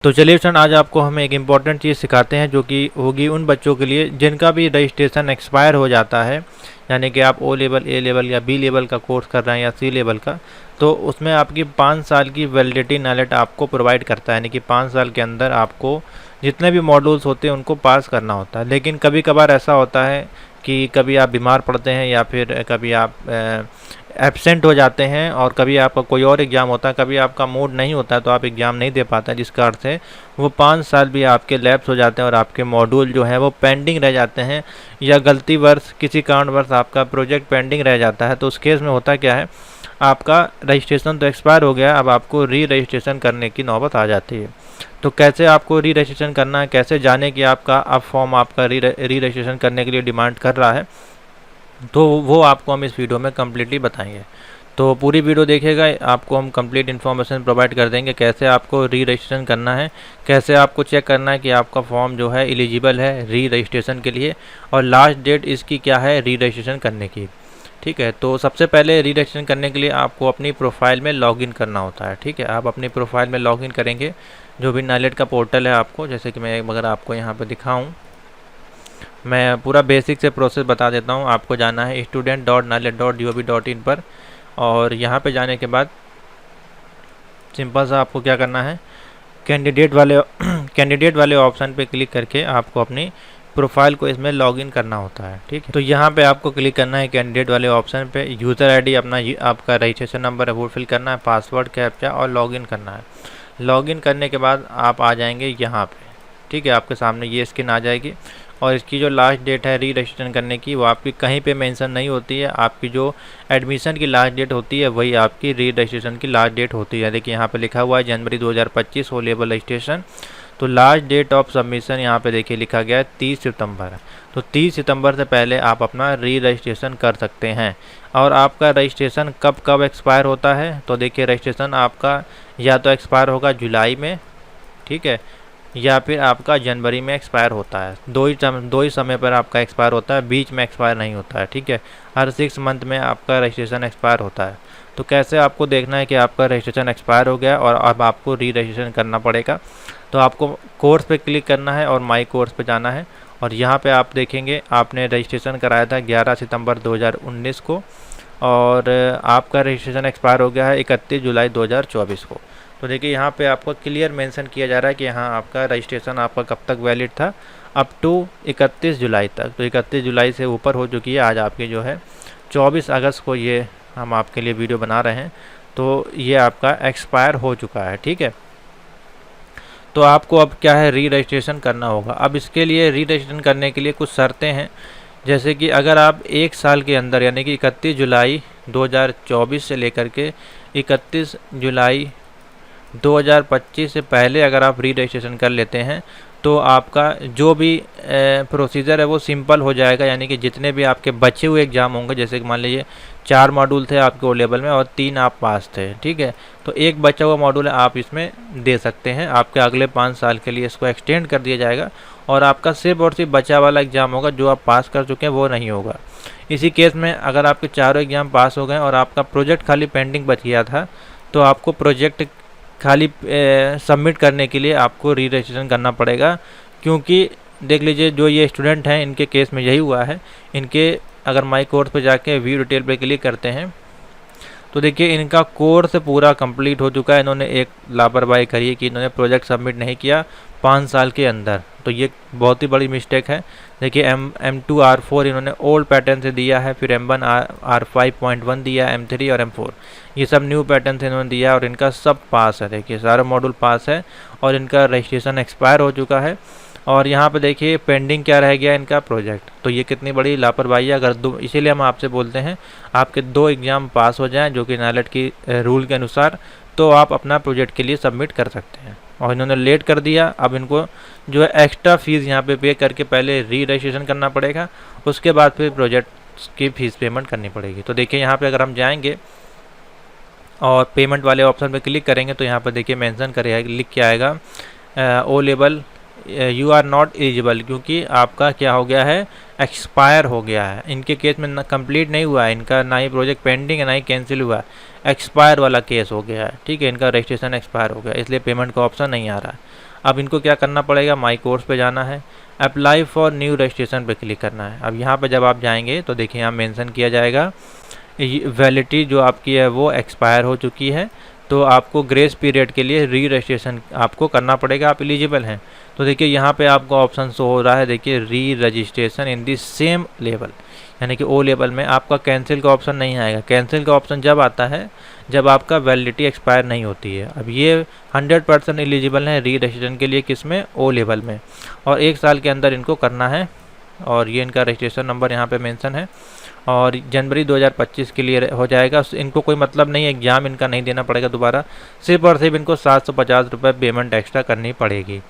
तो चलिए फ्रेंड, आज आपको हम एक इम्पॉर्टेंट चीज़ सिखाते हैं जो कि होगी उन बच्चों के लिए जिनका भी रजिस्ट्रेशन एक्सपायर हो जाता है। यानी कि आप ओ लेवल, ए लेवल या बी लेवल का कोर्स कर रहे हैं या सी लेवल का, तो उसमें आपकी 5 साल की वैलिडिटी नॉलेज आपको प्रोवाइड करता है। यानी कि 5 साल के अंदर आपको जितने भी मॉड्यूल्स होते हैं उनको पास करना होता है। लेकिन कभी कभार ऐसा होता है कि कभी आप बीमार पड़ते हैं या फिर कभी आप एब्सेंट हो जाते हैं और कभी आपका कोई और एग्ज़ाम होता है, कभी आपका मूड नहीं होता है तो आप एग्ज़ाम नहीं दे पाते, जिसका अर्थ है वो 5 साल भी आपके लैप्स हो जाते हैं और आपके मॉड्यूल जो है वो पेंडिंग रह जाते हैं, या गलतीवश किसी कारणवश आपका प्रोजेक्ट पेंडिंग रह जाता है। तो उस केस में होता क्या है, आपका रजिस्ट्रेशन तो एक्सपायर हो गया, अब आपको री रजिस्ट्रेशन करने की नौबत आ जाती है। तो कैसे आपको री रजिस्ट्रेशन करना है, कैसे जाने कि आपका अब फॉर्म आपका री रजिस्ट्रेशन करने के लिए डिमांड कर रहा है, तो वो आपको हम इस वीडियो में कम्प्लीटली बताएंगे। तो पूरी वीडियो देखिएगा, आपको हम कंप्लीट इन्फॉर्मेशन प्रोवाइड कर देंगे कैसे आपको री रजिस्ट्रेशन करना है, कैसे आपको चेक करना है कि आपका फॉर्म जो है एलिजिबल है री रजिस्ट्रेशन के लिए, और लास्ट डेट इसकी क्या है री रजिस्ट्रेशन करने की। ठीक है, तो सबसे पहले री रजिस्ट्रेशन करने के लिए आपको अपनी प्रोफाइल में लॉगिन करना होता है। ठीक है, आप अपनी प्रोफाइल में लॉगिन करेंगे, जो भी नाइलेट का पोर्टल है आपको, जैसे कि मैं अगर आपको यहाँ पर दिखाऊँ, मैं पूरा बेसिक से प्रोसेस बता देता हूँ। आपको जाना है student.nailet.gov.in पर, और यहाँ पे जाने के बाद सिंपल सा आपको क्या करना है, कैंडिडेट वाले ऑप्शन पे क्लिक करके आपको अपनी प्रोफाइल को इसमें लॉगिन करना होता है। ठीक है, तो यहाँ पे आपको क्लिक करना है कैंडिडेट वाले ऑप्शन पे, यूज़र आईडी अपना आपका रजिस्ट्रेशन नंबर है वो फिल करना है, पासवर्ड कैप्चा और लॉगिन करना है। लॉगिन करने के बाद आप आ जाएंगे यहाँ पे। ठीक है, आपके सामने ये स्क्रीन आ जाएगी, और इसकी जो लास्ट डेट है री रजिस्ट्रेशन करने की वो आपकी कहीं पे मेंशन नहीं होती है। आपकी जो एडमिशन की लास्ट डेट होती है वही आपकी री रजिस्ट्रेशन की लास्ट डेट होती है। देखिए यहाँ पे लिखा हुआ है जनवरी 2025 ओ लेवल रजिस्ट्रेशन। तो लास्ट डेट ऑफ सबमिशन यहाँ पे देखिए लिखा गया है 30 सितंबर। तो 30 सितंबर से पहले आप अपना री रजिस्ट्रेशन कर सकते हैं। और आपका रजिस्ट्रेशन कब कब एक्सपायर होता है, तो देखिए रजिस्ट्रेशन आपका या तो एक्सपायर होगा जुलाई में, ठीक है, या फिर आपका जनवरी में एक्सपायर होता है। दो ही समय पर आपका एक्सपायर होता है, बीच में एक्सपायर नहीं होता है। ठीक है, हर 6 मंथ में आपका रजिस्ट्रेशन एक्सपायर होता है। तो कैसे आपको देखना है कि आपका रजिस्ट्रेशन एक्सपायर हो गया और अब आपको री रजिस्ट्रेशन करना पड़ेगा, तो आपको कोर्स पे क्लिक करना है और माई कोर्स पे जाना है, और यहाँ पे आप देखेंगे आपने रजिस्ट्रेशन कराया था 11 सितंबर 2019 को, और आपका रजिस्ट्रेशन एक्सपायर हो गया है 31 जुलाई 2024 को। तो देखिए यहाँ पे आपको क्लियर मेंशन किया जा रहा है कि हाँ आपका रजिस्ट्रेशन आपका कब तक वैलिड था, अप टू 31 जुलाई तक। तो 31 जुलाई से ऊपर हो चुकी है, आज आपकी जो है 24 अगस्त को ये हम आपके लिए वीडियो बना रहे हैं, तो ये आपका एक्सपायर हो चुका है। ठीक है, तो आपको अब क्या है री रजिस्ट्रेशन करना होगा। अब इसके लिए री रजिस्ट्रेशन करने के लिए कुछ शर्तें हैं, जैसे कि अगर आप 1 साल के अंदर यानी कि 31 जुलाई 2024 से लेकर के 31 जुलाई 2025 से पहले अगर आप री रजिस्ट्रेशन कर लेते हैं तो आपका जो भी प्रोसीजर है वो सिंपल हो जाएगा। यानी कि जितने भी आपके बचे हुए एग्ज़ाम होंगे, जैसे कि मान लीजिए 4 मॉड्यूल थे आपके ओ लेवल में और 3 आप पास थे, ठीक है, तो एक बचा हुआ मॉड्यूल है आप इसमें दे सकते हैं। आपके अगले 5 साल के लिए इसको एक्सटेंड कर दिया जाएगा, और आपका सिर्फ और सिर्फ बचा वाला एग्ज़ाम होगा, जो आप पास कर चुके हैं वो नहीं होगा। इसी केस में अगर आपके चारों एग्ज़ाम पास हो गए और आपका प्रोजेक्ट खाली पेंडिंग बच गया था, तो आपको प्रोजेक्ट खाली सबमिट करने के लिए आपको री रजिस्ट्रेशन करना पड़ेगा। क्योंकि देख लीजिए जो ये स्टूडेंट हैं इनके केस में यही हुआ है। इनके अगर माई कोर्स पे जाके व्यू डिटेल पे क्लिक करते हैं तो देखिए इनका कोर्स पूरा कंप्लीट हो चुका है। इन्होंने एक लापरवाही करी है कि इन्होंने प्रोजेक्ट सबमिट नहीं किया 5 साल के अंदर, तो ये बहुत ही बड़ी मिस्टेक है। देखिए M2R4 इन्होंने ओल्ड पैटर्न से दिया है, फिर M1R5.1 दिया, M3 और M4 ये सब न्यू पैटर्न से इन्होंने दिया, और इनका सब पास है। देखिए सारा मॉड्यूल पास है और इनका रजिस्ट्रेशन एक्सपायर हो चुका है। और यहाँ पे देखिए पेंडिंग क्या रह गया इनका प्रोजेक्ट। तो ये कितनी बड़ी लापरवाही है। अगर दो, इसीलिए हम आपसे बोलते हैं आपके 2 एग्ज़ाम पास हो जाएं जो कि नाइलेट की रूल के अनुसार, तो आप अपना प्रोजेक्ट के लिए सबमिट कर सकते हैं। और इन्होंने लेट कर दिया, अब इनको जो है एक्स्ट्रा फीस यहाँ पे करके पहले री रजिस्ट्रेशन करना पड़ेगा, उसके बाद फिर प्रोजेक्ट की फ़ीस पेमेंट करनी पड़ेगी। तो देखिए यहाँ पे अगर हम जाएंगे और पेमेंट वाले ऑप्शन पे क्लिक करेंगे तो यहाँ पर देखिए मेंशन करेगा, लिख के आएगा O level you are not eligible, क्योंकि आपका क्या हो गया है एक्सपायर हो गया है। इनके केस में ना कंप्लीट नहीं हुआ है, इनका ना ही प्रोजेक्ट पेंडिंग है ना ही कैंसिल हुआ है, एक्सपायर वाला केस हो गया है। ठीक है, इनका रजिस्ट्रेशन एक्सपायर हो गया, इसलिए पेमेंट का ऑप्शन नहीं आ रहा है। अब इनको क्या करना पड़ेगा, माई कोर्स पे जाना है, अप्लाई फॉर न्यू रजिस्ट्रेशन पे क्लिक करना है। अब यहाँ पे जब आप जाएंगे तो देखिए यहाँ मेंशन किया जाएगा वैलिडिटी जो आपकी है वो एक्सपायर हो चुकी है, तो आपको ग्रेस पीरियड के लिए री रजिस्ट्रेशन आपको करना पड़ेगा, आप एलिजिबल हैं। तो देखिए यहाँ पे आपको ऑप्शन शो हो रहा है, देखिए री registration in the same level, यानी कि ओ लेवल में आपका कैंसिल का ऑप्शन नहीं आएगा। कैंसिल का ऑप्शन जब आता है जब आपका वैलिडिटी एक्सपायर नहीं होती है। अब ये 100% एलिजिबल है री रजिस्ट्रेशन के लिए, किसमें, ओ लेवल में, और 1 साल के अंदर इनको करना है। और ये इनका रजिस्ट्रेशन नंबर यहाँ पे मेंशन है, और जनवरी 2025 के लिए हो जाएगा। इनको कोई मतलब नहीं है, एग्ज़ाम इनका नहीं देना पड़ेगा दोबारा, सिर्फ और सिर्फ इनको 750 रुपये पेमेंट एक्स्ट्रा करनी पड़ेगी।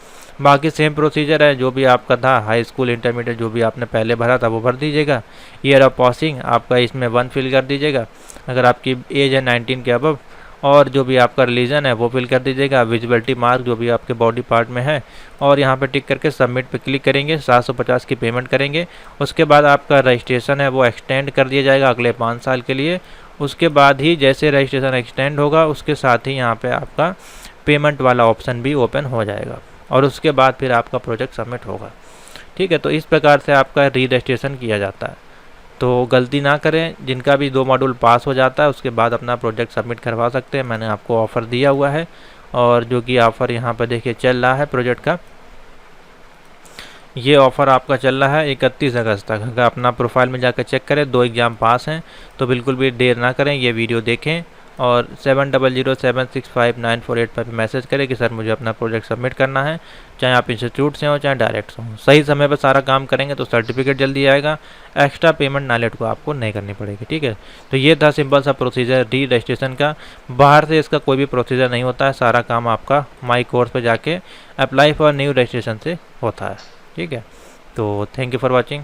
बाकी सेम प्रोसीजर है जो भी आपका था, हाई स्कूल इंटरमीडिएट जो भी आपने पहले भरा था वो भर दीजिएगा। ईयर ऑफ पासिंग आपका इसमें 1 फिल कर दीजिएगा, अगर आपकी एज है 19 के अबव, और जो भी आपका रिलीजन है वो फिल कर दीजिएगा, विजिबिलिटी मार्क जो भी आपके बॉडी पार्ट में है, और यहाँ पे टिक करके सबमिट पे क्लिक करेंगे, 750 की पेमेंट करेंगे। उसके बाद आपका रजिस्ट्रेशन है वो एक्सटेंड कर दिया जाएगा अगले 5 साल के लिए। उसके बाद ही जैसे रजिस्ट्रेशन एक्सटेंड होगा उसके साथ ही यहाँ पे आपका पेमेंट वाला ऑप्शन भी ओपन हो जाएगा, और उसके बाद फिर आपका प्रोजेक्ट सबमिट होगा। ठीक है, तो इस प्रकार से आपका री रजिस्ट्रेशन किया जाता है। तो गलती ना करें, जिनका भी 2 मॉड्यूल पास हो जाता है उसके बाद अपना प्रोजेक्ट सबमिट करवा सकते हैं। मैंने आपको ऑफ़र दिया हुआ है, और जो कि ऑफ़र यहाँ पर देखिए चल रहा है प्रोजेक्ट का, ये ऑफ़र आपका चल रहा है 31 अगस्त तक। अगर अपना प्रोफाइल में जाकर चेक करें, 2 एग्ज़ाम पास हैं, तो बिल्कुल भी देर ना करें, ये वीडियो देखें और 7007659485 पर मैसेज करें कि सर मुझे अपना प्रोजेक्ट सबमिट करना है, चाहे आप इंस्टीट्यूट से हो चाहे डायरेक्ट से हो। सही समय पर सारा काम करेंगे तो सर्टिफिकेट जल्दी आएगा, एक्स्ट्रा पेमेंट नालेट को आपको नहीं करनी पड़ेगी। ठीक है, तो ये था सिंपल सा प्रोसीजर री रजिस्ट्रेशन का। बाहर से इसका कोई भी प्रोसीजर नहीं होता है, सारा काम आपका माई कोर्स पर जाके अप्लाई फॉर न्यू रजिस्ट्रेशन से होता है। ठीक है, तो थैंक यू फॉर वॉचिंग।